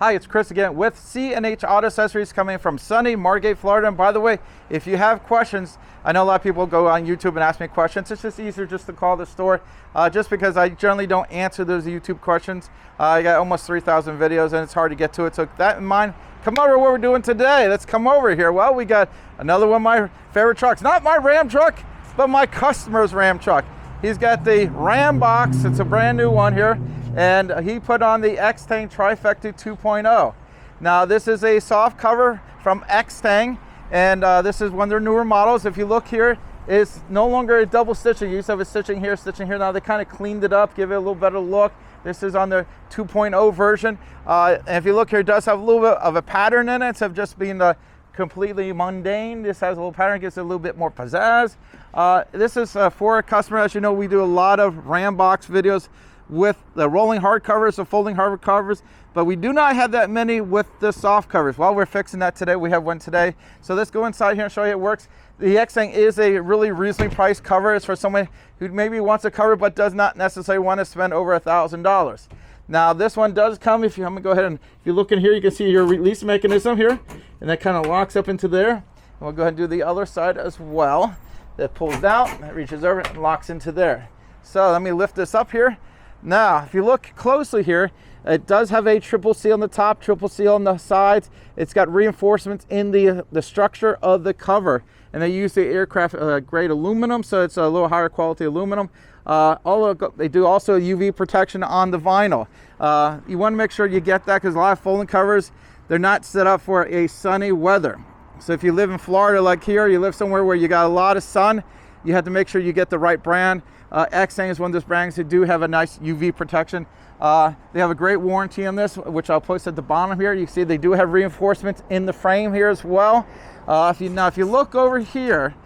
Hi, it's Chris again with C&H Auto Accessories coming from sunny Margate, Florida. And by the way, if you have questions, I know a lot of people go on YouTube and ask me questions. It's just easier just to call the store just because I generally don't answer those YouTube questions. I got almost 3,000 videos and it's hard to get to it. So with that in mind, come over what we're doing today. Let's come over here. Well, we got another one of my favorite trucks. Not my Ram truck, but my customer's Ram truck. He's got the Rambox. It's a brand new one here. And he put on the Extang Trifecta 2.0. Now this is a soft cover from Extang, and this is one of their newer models. If you look here, it's no longer a double stitching. You used to have a stitching here. Now they kind of cleaned it up, give it a little better look. This is on the 2.0 version. And if you look here, it does have a little bit of a pattern in it instead of just being completely mundane. This has a little pattern, gives it a little bit more pizzazz. This is for a customer. As you know, we do a lot of Rambox videos with the rolling hard covers, the folding hard covers, but we do not have that many with the soft covers. Well, we're fixing that today. We have one today. So let's go inside here and show you it works. The Extang is a really reasonably priced cover. It's for someone who maybe wants a cover but does not necessarily want to spend over $1,000. Now this one does come, I'm gonna go ahead and if you look in here, you can see your release mechanism here, and that kind of locks up into there. And we'll go ahead and do the other side as well. That pulls out, that reaches over and locks into there. So let me lift this up here. Now, if you look closely here, it does have a triple seal on the top, triple seal on the sides. It's got reinforcements in the structure of the cover. And they use the aircraft grade aluminum, so it's a little higher quality aluminum. They do also UV protection on the vinyl. You want to make sure you get that because a lot of folding covers, they're not set up for a sunny weather. So if you live in Florida like here, you live somewhere where you got a lot of sun, you have to make sure you get the right brand. Extang is one of those brands that do have a nice UV protection. They have a great warranty on this, which I'll post at the bottom here. You see they do have reinforcements in the frame here as well. If you look over here,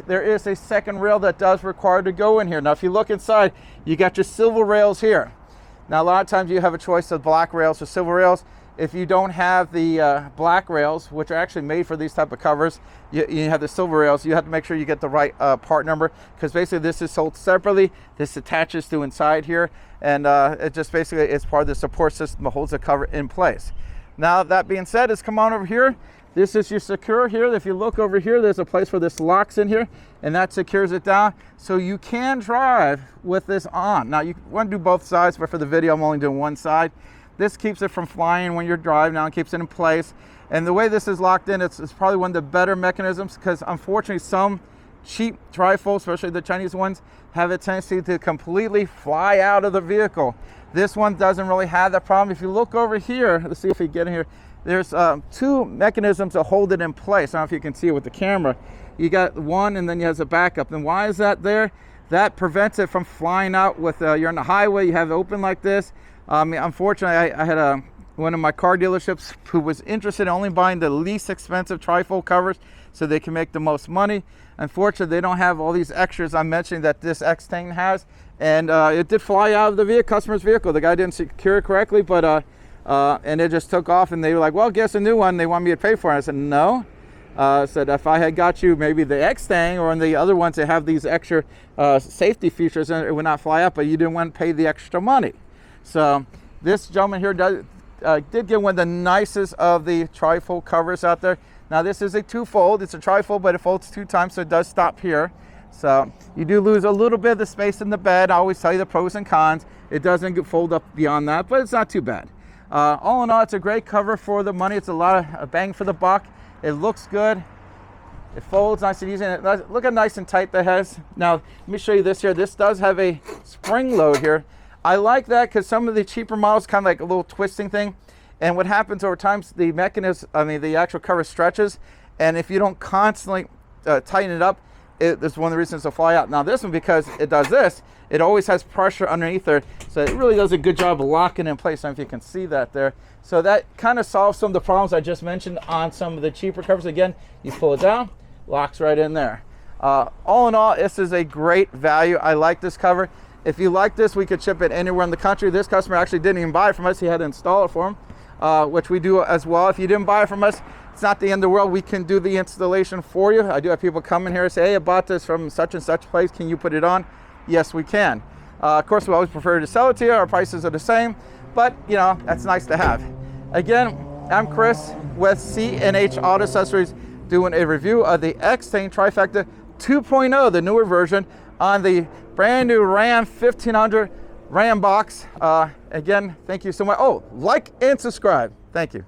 there is a second rail that does require to go in here. Now, if you look inside, you got your silver rails here. Now, a lot of times you have a choice of black rails or silver rails. If you don't have the black rails, which are actually made for these type of covers, you have the silver rails, you have to make sure you get the right part number, because basically this is sold separately. This attaches to inside here, and it just basically is part of the support system that holds the cover in place. Now, that being said, let's come on over here. This is your secure here. If you look over here, there's a place where this locks in here, and that secures it down. So you can drive with this on. Now, you want to do both sides, but for the video, I'm only doing one side. This keeps it from flying when you're driving now and keeps it in place. And the way this is locked in, it's probably one of the better mechanisms, because unfortunately some cheap trifolds, especially the Chinese ones, have a tendency to completely fly out of the vehicle. This one doesn't really have that problem. If you look over here, let's see if we get in here, there's two mechanisms to hold it in place. I don't know if you can see it with the camera. You got one and then you have a backup. And why is that there? That prevents it from flying out with, you're on the highway, you have it open like this. Unfortunately, I had one of my car dealerships who was interested in only buying the least expensive trifold covers so they can make the most money. Unfortunately, they don't have all these extras I'm mentioning that this Extang has, and it did fly out of the customer's vehicle. The guy didn't secure it correctly, but and it just took off, and they were like, well, guess a new one. They want me to pay for it. I said, no. I said, if I had got you maybe the Extang or the other ones that have these extra safety features, it would not fly up, but you didn't want to pay the extra money. So this gentleman here did get one of the nicest of the trifold covers out there. Now this is a two-fold. It's a trifold, but it folds 2 times, so it does stop here. So you do lose a little bit of the space in the bed. I always tell you the pros and cons. It doesn't fold up beyond that, but it's not too bad. All in all, it's a great cover for the money. It's a lot of bang for the buck. It looks good. It folds nice and easy. And look how nice and tight that has. Now, let me show you this here. This does have a spring load here. I like that because some of the cheaper models kind of like a little twisting thing. And what happens over time, the mechanism, the actual cover stretches. And if you don't constantly tighten it up, it's one of the reasons to fly out. Now this one, because it does this, it always has pressure underneath there. So it really does a good job of locking in place. I don't know if you can see that there. So that kind of solves some of the problems I just mentioned on some of the cheaper covers. Again, you pull it down, locks right in there. All in all, this is a great value. I like this cover. If you like this, we could ship it anywhere in the country. This customer actually didn't even buy it from us. He had to install it for him, which we do as well. If you didn't buy it from us, it's not the end of the world. We can do the installation for you. I do have people come in here and say, hey, I bought this from such and such place. Can you put it on? Yes, we can. Of course, we always prefer to sell it to you. Our prices are the same, but you know, that's nice to have. Again, I'm Chris with C&H Auto Accessories doing a review of the Extang Trifecta 2.0, the newer version, on the brand new Ram 1500 Rambox. Again, thank you so much. Oh, like and subscribe. Thank you.